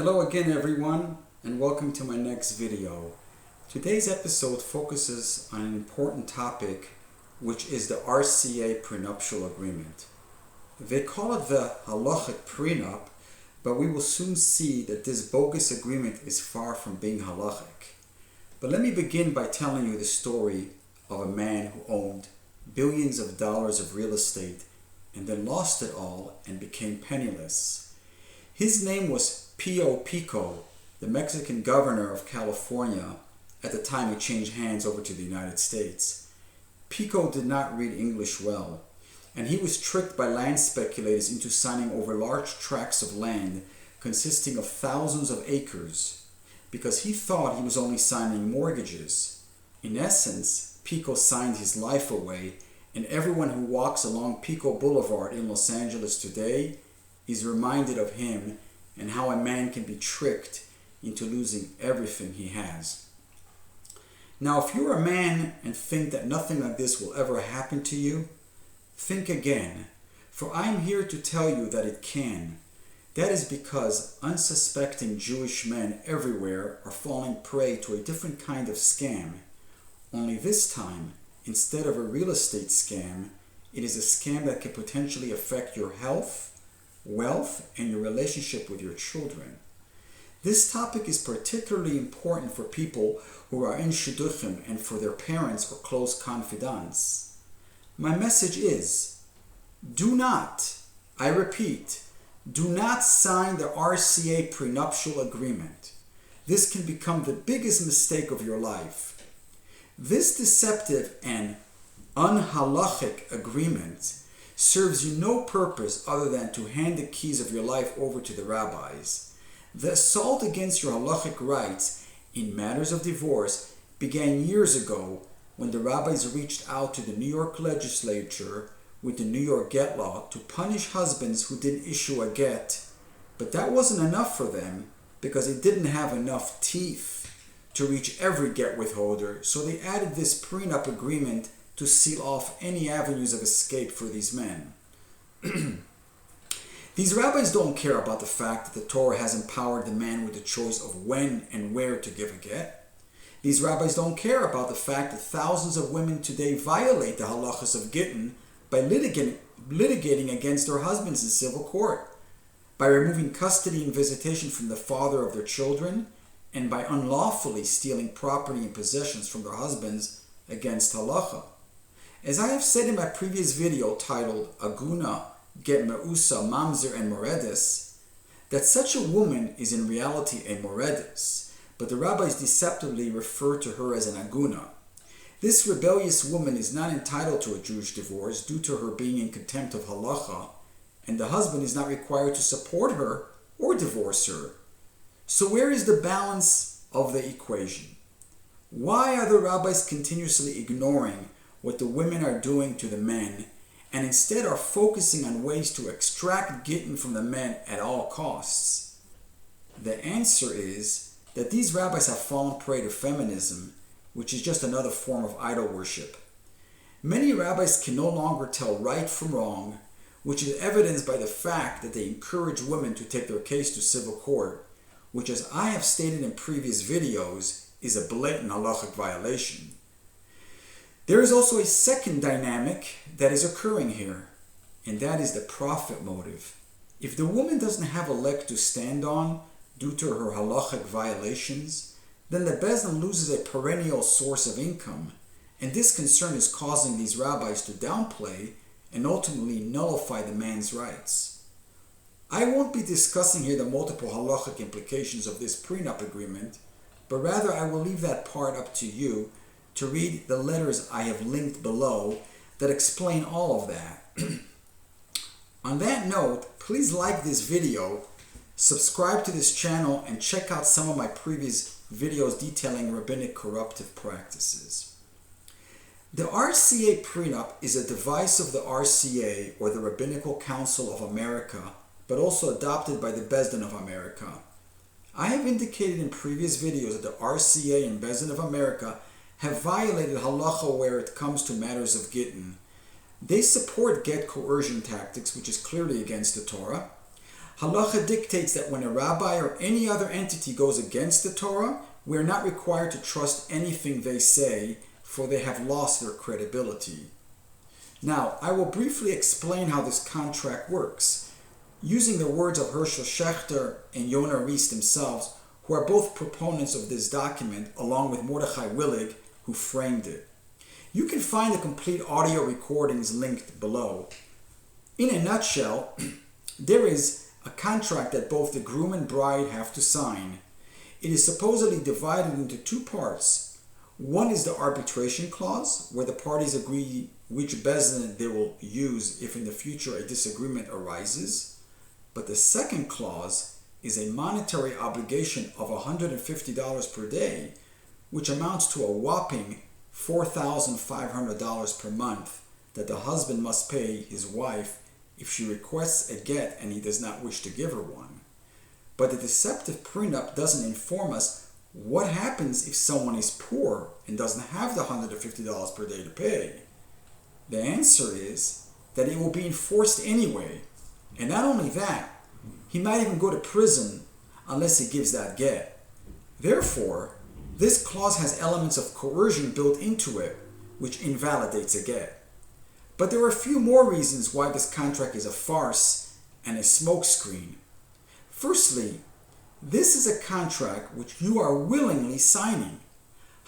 Hello again everyone, and welcome to my next video. Today's episode focuses on an important topic, which is the RCA Prenuptial Agreement. They call it the halachic prenup, but we will soon see that this bogus agreement is far from being halachic. But let me begin by telling you the story of a man who owned billions of dollars of real estate and then lost it all and became penniless. His name was Pico, the Mexican governor of California at the time it changed hands over to the United States. Pico did not read English well, and he was tricked by land speculators into signing over large tracts of land consisting of thousands of acres because he thought he was only signing mortgages. In essence, Pico signed his life away, and everyone who walks along Pico Boulevard in Los Angeles today is reminded of him and how a man can be tricked into losing everything he has. Now, if you're a man and think that nothing like this will ever happen to you, think again, for I'm here to tell you that it can. That is because unsuspecting Jewish men everywhere are falling prey to a different kind of scam. Only this time, instead of a real estate scam, it is a scam that can potentially affect your health, wealth, and your relationship with your children. This topic is particularly important for people who are in shidduchim and for their parents or close confidants. My message is, do not, I repeat, do not sign the RCA Prenuptial Agreement. This can become the biggest mistake of your life. This deceptive and unhalachic agreement serves you no purpose other than to hand the keys of your life over to the rabbis. The assault against your halachic rights in matters of divorce began years ago when the rabbis reached out to the New York legislature with the New York get law to punish husbands who didn't issue a get. But that wasn't enough for them because they didn't have enough teeth to reach every get withholder, so they added this prenup agreement to seal off any avenues of escape for these men. These rabbis don't care about the fact that the Torah has empowered the man with the choice of when and where to give a get. These rabbis don't care about the fact that thousands of women today violate the halachas of gittin by litigating against their husbands in civil court, by removing custody and visitation from the father of their children, and by unlawfully stealing property and possessions from their husbands against halacha. As I have said in my previous video titled Aguna, Get Meusa, Mamzer, and Moredes, that such a woman is in reality a Moredes, but the rabbis deceptively refer to her as an Aguna. This rebellious woman is not entitled to a Jewish divorce due to her being in contempt of halacha, and the husband is not required to support her or divorce her. So where is the balance of the equation? Why are the rabbis continuously ignoring what the women are doing to the men, and instead are focusing on ways to extract gittin from the men at all costs? The answer is that these rabbis have fallen prey to feminism, which is just another form of idol worship. Many rabbis can no longer tell right from wrong, which is evidenced by the fact that they encourage women to take their case to civil court, which, as I have stated in previous videos, is a blatant halachic violation. There is also a second dynamic that is occurring here, and that is the profit motive. If the woman doesn't have a leg to stand on due to her halachic violations, then the Beis Din loses a perennial source of income, and this concern is causing these rabbis to downplay and ultimately nullify the man's rights. I won't be discussing here the multiple halachic implications of this prenup agreement, but rather I will leave that part up to you to read the letters I have linked below that explain all of that. On that note, please like this video, subscribe to this channel, and check out some of my previous videos detailing rabbinic corruptive practices. The RCA Prenup is a device of the RCA, or the Rabbinical Council of America, but also adopted by the Beis Din of America. I have indicated in previous videos that the RCA and Beis Din of America have violated halacha where it comes to matters of gittin. They support get coercion tactics, which is clearly against the Torah. Halacha dictates that when a rabbi or any other entity goes against the Torah, we are not required to trust anything they say, for they have lost their credibility. Now, I will briefly explain how this contract works, using the words of Herschel Schachter and Yonah Rees themselves, who are both proponents of this document, along with Mordechai Willig, who framed it. You can find the complete audio recordings linked below. In a nutshell, there is a contract that both the groom and bride have to sign. It is supposedly divided into two parts. One is the arbitration clause, where the parties agree which bezdin they will use if in the future a disagreement arises. But the second clause is a monetary obligation of $150 per day, which amounts to a whopping $4,500 per month that the husband must pay his wife if she requests a get and he does not wish to give her one. But the deceptive prenup doesn't inform us what happens if someone is poor and doesn't have the $150 per day to pay. The answer is that it will be enforced anyway. And not only that, he might even go to prison unless he gives that get. Therefore, this clause has elements of coercion built into it, which invalidates a get. But there are a few more reasons why this contract is a farce and a smokescreen. Firstly, this is a contract which you are willingly signing.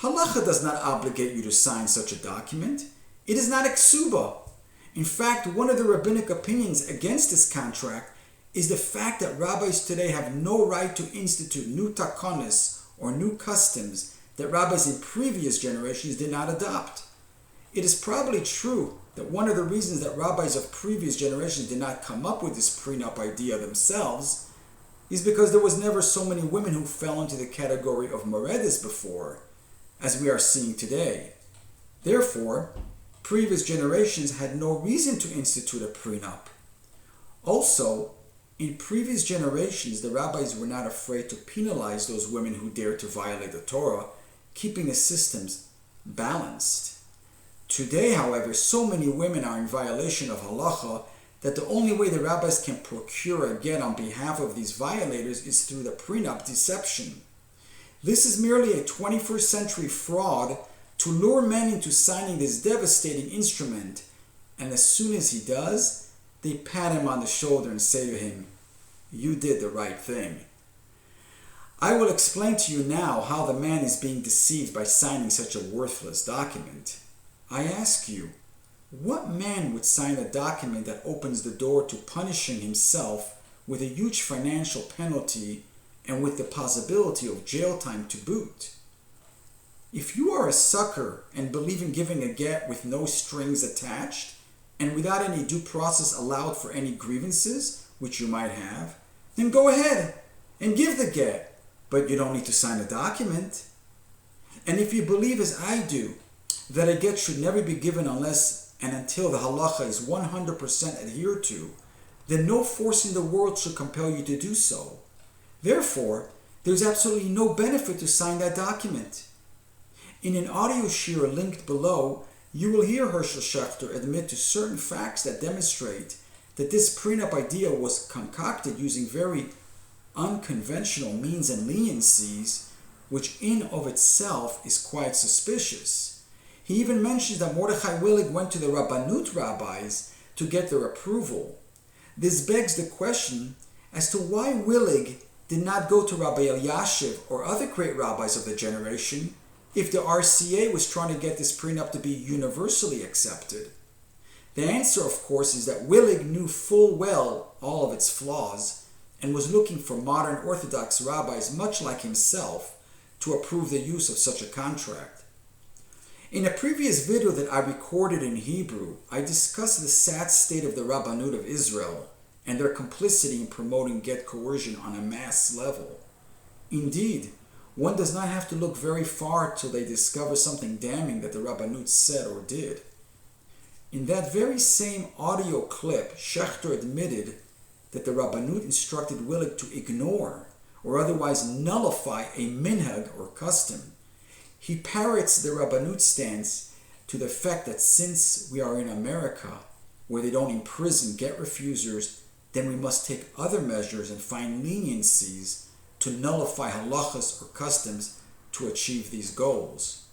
Halacha does not obligate you to sign such a document. It is not ksuba. In fact, one of the rabbinic opinions against this contract is the fact that rabbis today have no right to institute new takonis or new customs that rabbis in previous generations did not adopt. It is probably true that one of the reasons that rabbis of previous generations did not come up with this prenup idea themselves is because there was never so many women who fell into the category of meredes before, as we are seeing today. Therefore, previous generations had no reason to institute a prenup. Also, in previous generations, the rabbis were not afraid to penalize those women who dared to violate the Torah, keeping the systems balanced. Today, however, so many women are in violation of halacha that the only way the rabbis can procure a get on behalf of these violators is through the prenup deception. This is merely a 21st century fraud to lure men into signing this devastating instrument, and as soon as he does, they pat him on the shoulder and say to him, "You did the right thing." I will explain to you now how the man is being deceived by signing such a worthless document. I ask you, what man would sign a document that opens the door to punishing himself with a huge financial penalty and with the possibility of jail time to boot? If you are a sucker and believe in giving a get with no strings attached and without any due process allowed for any grievances, which you might have, then go ahead and give the get, but you don't need to sign a document. And if you believe as I do, that a get should never be given unless and until the halacha is 100% adhered to, then no force in the world should compel you to do so. Therefore, there's absolutely no benefit to sign that document. In an audio share linked below, you will hear Herschel Schachter admit to certain facts that demonstrate that this prenup idea was concocted using very unconventional means and leniencies, which in of itself is quite suspicious. He even mentions that Mordechai Willig went to the Rabbanut rabbis to get their approval. This begs the question as to why Willig did not go to Rabbi Eliashiv or other great rabbis of the generation if the RCA was trying to get this prenup to be universally accepted. The answer, of course, is that Willig knew full well all of its flaws and was looking for modern Orthodox rabbis much like himself to approve the use of such a contract. In a previous video that I recorded in Hebrew, I discussed the sad state of the Rabbanut of Israel and their complicity in promoting get coercion on a mass level. Indeed, one does not have to look very far till they discover something damning that the Rabbanut said or did. In that very same audio clip, Schachter admitted that the Rabbanut instructed Willig to ignore or otherwise nullify a minhag or custom. He parrots the Rabbanut stance to the fact that since we are in America, where they don't imprison get refusers then we must take other measures and find leniencies to nullify halachas or customs to achieve these goals.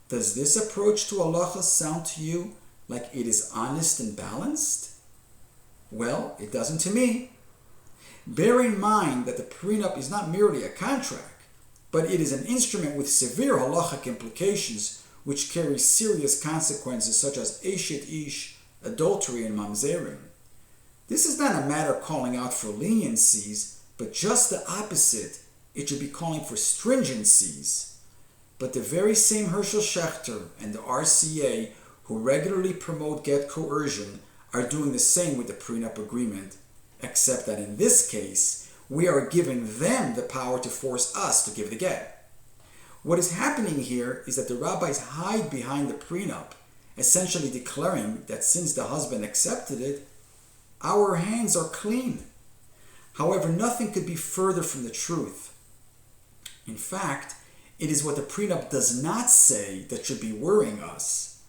Does this approach to halacha sound to you like it is honest and balanced? Well, it doesn't to me. Bear in mind that the prenup is not merely a contract, but it is an instrument with severe halachic implications which carry serious consequences such as eshet ish, adultery, and mamzerim. This is not a matter calling out for leniencies, but just the opposite. It should be calling for stringencies. But the very same Herschel Schachter and the RCA who regularly promote get coercion are doing the same with the prenup agreement, except that in this case, we are giving them the power to force us to give the get. What is happening here is that the rabbis hide behind the prenup, essentially declaring that since the husband accepted it, our hands are clean. However, nothing could be further from the truth. In fact, it is what the prenup does not say that should be worrying us.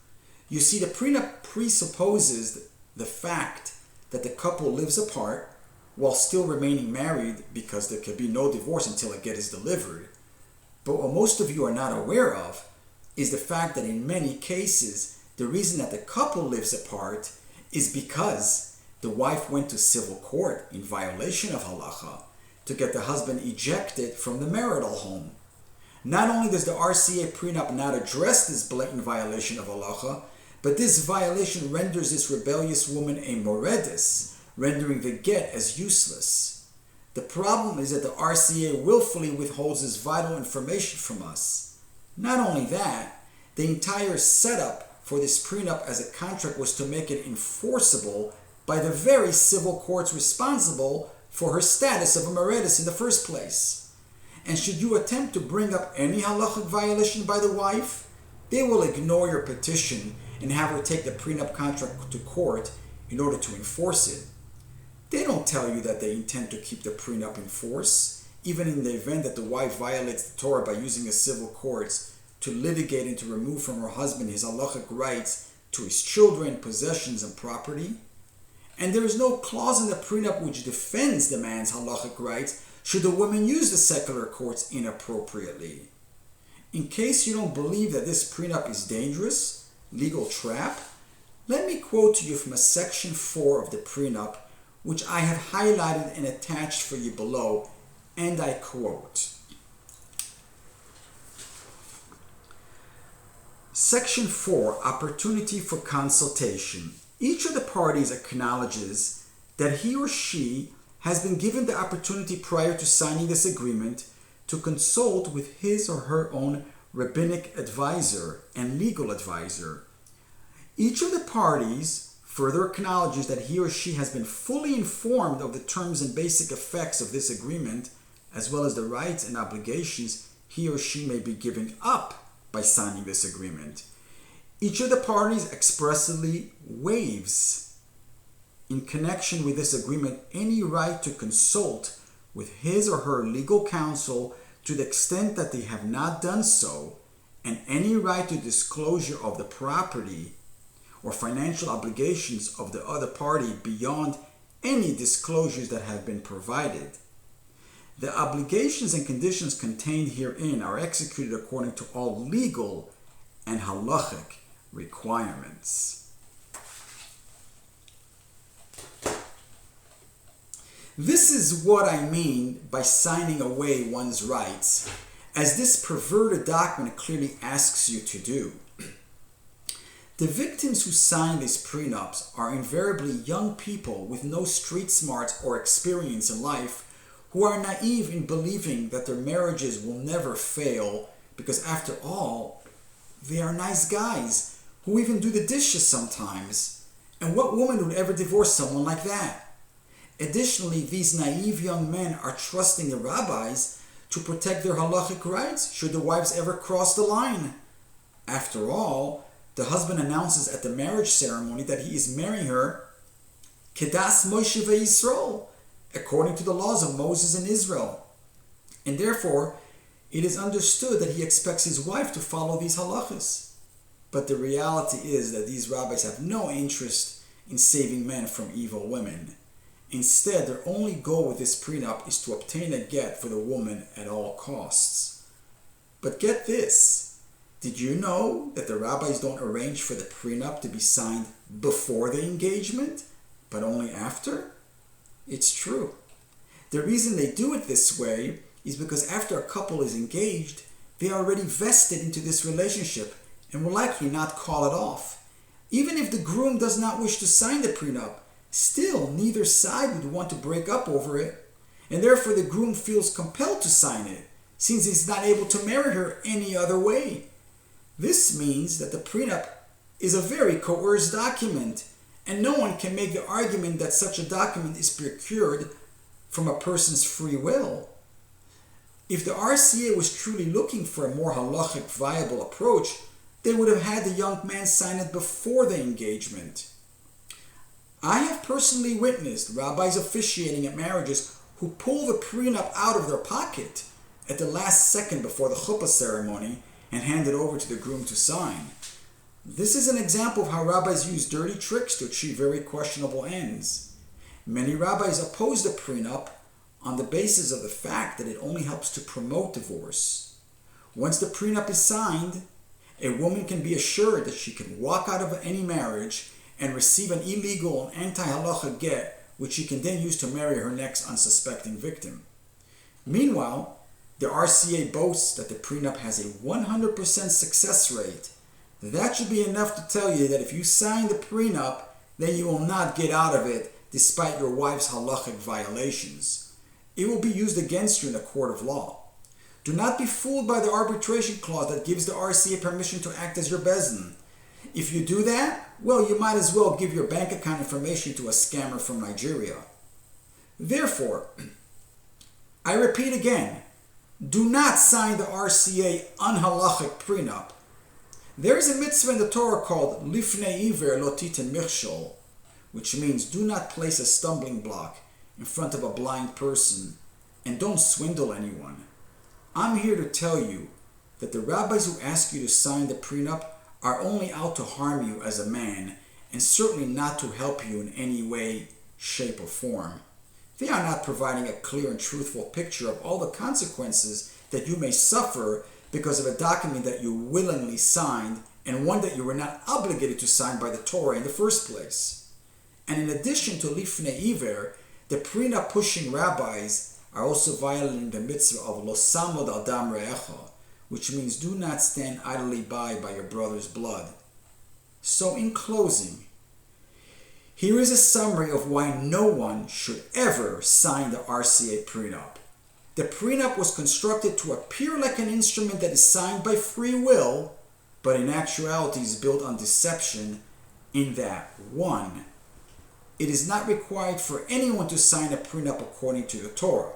You see, the prenup presupposes the fact that the couple lives apart while still remaining married because there can be no divorce until a get is delivered. But what most of you are not aware of is the fact that in many cases, the reason that the couple lives apart is because the wife went to civil court in violation of halacha to get the husband ejected from the marital home. Not only does the RCA prenup not address this blatant violation of halacha, but this violation renders this rebellious woman a moredis, rendering the get as useless. The problem is that the RCA willfully withholds this vital information from us. Not only that, the entire setup for this prenup as a contract was to make it enforceable by the very civil courts responsible for her status of a moredis in the first place. And should you attempt to bring up any halachic violation by the wife, they will ignore your petition and have her take the prenup contract to court in order to enforce it. They don't tell you that they intend to keep the prenup in force, even in the event that the wife violates the Torah by using the civil courts to litigate and to remove from her husband his halachic rights to his children, possessions, and property. And there is no clause in the prenup which defends the man's halachic rights should the woman use the secular courts inappropriately. In case you don't believe that this prenup is dangerous, legal trap, let me quote to you from a section 4 of the prenup, which I have highlighted and attached for you below, and I quote. Section 4, Opportunity for Consultation. Each of the parties acknowledges that he or she has been given the opportunity prior to signing this agreement to consult with his or her own rabbinic advisor and legal advisor. Each of the parties further acknowledges that he or she has been fully informed of the terms and basic effects of this agreement, as well as the rights and obligations he or she may be giving up by signing this agreement. Each of the parties expressly waives, in connection with this agreement, any right to consult with his or her legal counsel to the extent that they have not done so, and any right to disclosure of the property or financial obligations of the other party beyond any disclosures that have been provided. The obligations and conditions contained herein are executed according to all legal and halachic requirements. This is what I mean by signing away one's rights, as this perverted document clearly asks you to do. The victims who sign these prenups are invariably young people with no street smarts or experience in life, who are naive in believing that their marriages will never fail because, after all, they are nice guys who even do the dishes sometimes. And what woman would ever divorce someone like that? Additionally, these naive young men are trusting the rabbis to protect their halachic rights should the wives ever cross the line. After all, the husband announces at the marriage ceremony that he is marrying her Kedas Moshe veYisrael, according to the laws of Moses and Israel. And therefore, it is understood that he expects his wife to follow these halachas. But the reality is that these rabbis have no interest in saving men from evil women. Instead, their only goal with this prenup is to obtain a get for the woman at all costs. But get this, did you know that the rabbis don't arrange for the prenup to be signed before the engagement, but only after? It's true. The reason they do it this way is because after a couple is engaged, they are already vested into this relationship and will likely not call it off. Even if the groom does not wish to sign the prenup, still neither side would want to break up over it, and therefore the groom feels compelled to sign it, since he's not able to marry her any other way. This means that the prenup is a very coerced document, and no one can make the argument that such a document is procured from a person's free will. If the RCA was truly looking for a more halachic viable approach, they would have had the young man sign it before the engagement. I have personally witnessed rabbis officiating at marriages who pull the prenup out of their pocket at the last second before the chuppah ceremony and hand it over to the groom to sign. This is an example of how rabbis use dirty tricks to achieve very questionable ends. Many rabbis oppose the prenup on the basis of the fact that it only helps to promote divorce. Once the prenup is signed, a woman can be assured that she can walk out of any marriage and receive an illegal and anti-halacha get, which she can then use to marry her next unsuspecting victim. Meanwhile, the RCA boasts that the prenup has a 100% success rate. That should be enough to tell you that if you sign the prenup, then you will not get out of it despite your wife's halachic violations. It will be used against you in a court of law. Do not be fooled by the arbitration clause that gives the RCA permission to act as your bezdin. If you do that, well, you might as well give your bank account information to a scammer from Nigeria. Therefore, I repeat again, do not sign the RCA unhalachic prenup. There is a mitzvah in the Torah called Lifnei Iver Lo Titen Michshol, which means do not place a stumbling block in front of a blind person and don't swindle anyone. I'm here to tell you that the rabbis who ask you to sign the prenup are only out to harm you as a man and certainly not to help you in any way, shape, or form. They are not providing a clear and truthful picture of all the consequences that you may suffer because of a document that you willingly signed and one that you were not obligated to sign by the Torah in the first place. And in addition to Lifnei Iver, the prenup-pushing rabbis are also violating the mitzvah of Lo Samod Al Dam Re'echa, which means do not stand idly by your brother's blood. So in closing, here is a summary of why no one should ever sign the RCA prenup. The prenup was constructed to appear like an instrument that is signed by free will, but in actuality is built on deception in that 1. It is not required for anyone to sign a prenup according to the Torah.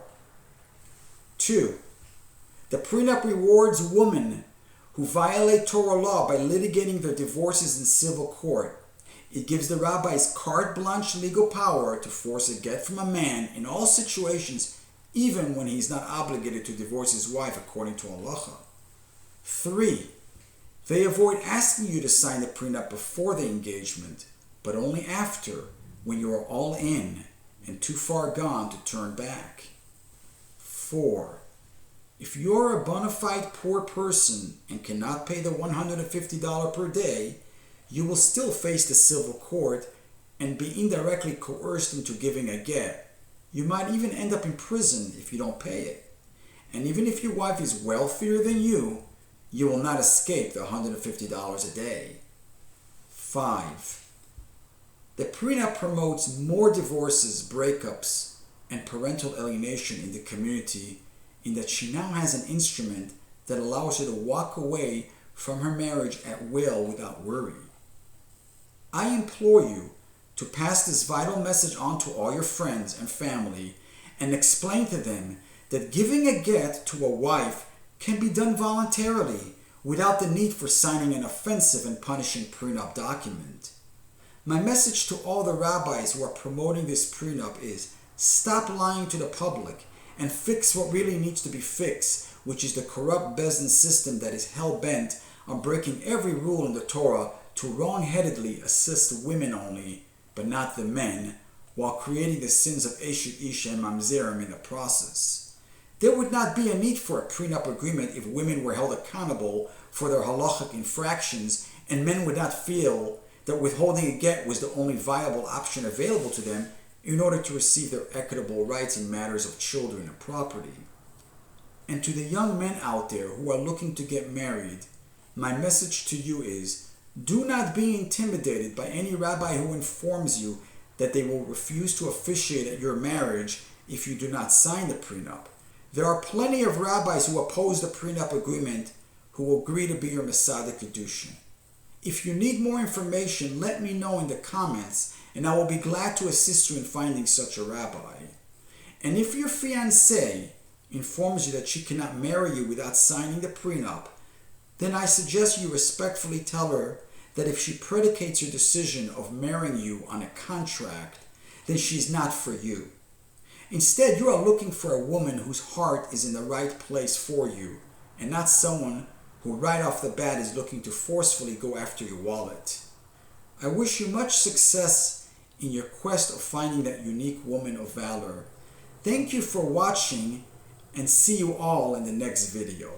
2. The prenup rewards women who violate Torah law by litigating their divorces in civil court. It gives the rabbis carte blanche legal power to force a get from a man in all situations, even when he is not obligated to divorce his wife according to halacha. 3. They avoid asking you to sign the prenup before the engagement, but only after, when you are all in and too far gone to turn back. 4. If you are a bona fide poor person and cannot pay the $150 per day, you will still face the civil court and be indirectly coerced into giving a get. You might even end up in prison if you don't pay it. And even if your wife is wealthier than you will not escape the $150 a day. 5. The prenup promotes more divorces, breakups, and parental alienation in the community, in that she now has an instrument that allows her to walk away from her marriage at will without worry. I implore you to pass this vital message on to all your friends and family and explain to them that giving a get to a wife can be done voluntarily without the need for signing an offensive and punishing prenup document. My message to all the rabbis who are promoting this prenup is stop lying to the public and fix what really needs to be fixed, which is the corrupt bezdin system that is hell-bent on breaking every rule in the Torah to wrong-headedly assist women only, but not the men, while creating the sins of Eshet Isha and Mamzerim in the process. There would not be a need for a prenup agreement if women were held accountable for their halachic infractions, and men would not feel that withholding a get was the only viable option available to them in order to receive their equitable rights in matters of children and property. And to the young men out there who are looking to get married, my message to you is, do not be intimidated by any rabbi who informs you that they will refuse to officiate at your marriage if you do not sign the prenup. There are plenty of rabbis who oppose the prenup agreement who will agree to be your Masada Kedushin. If you need more information, let me know in the comments, and I will be glad to assist you in finding such a rabbi. And if your fiancée informs you that she cannot marry you without signing the prenup, then I suggest you respectfully tell her that if she predicates your decision of marrying you on a contract, then she's not for you. Instead, you are looking for a woman whose heart is in the right place for you, and not someone who right off the bat is looking to forcefully go after your wallet. I wish you much success in your quest of finding that unique woman of valor. Thank you for watching, and see you all in the next video.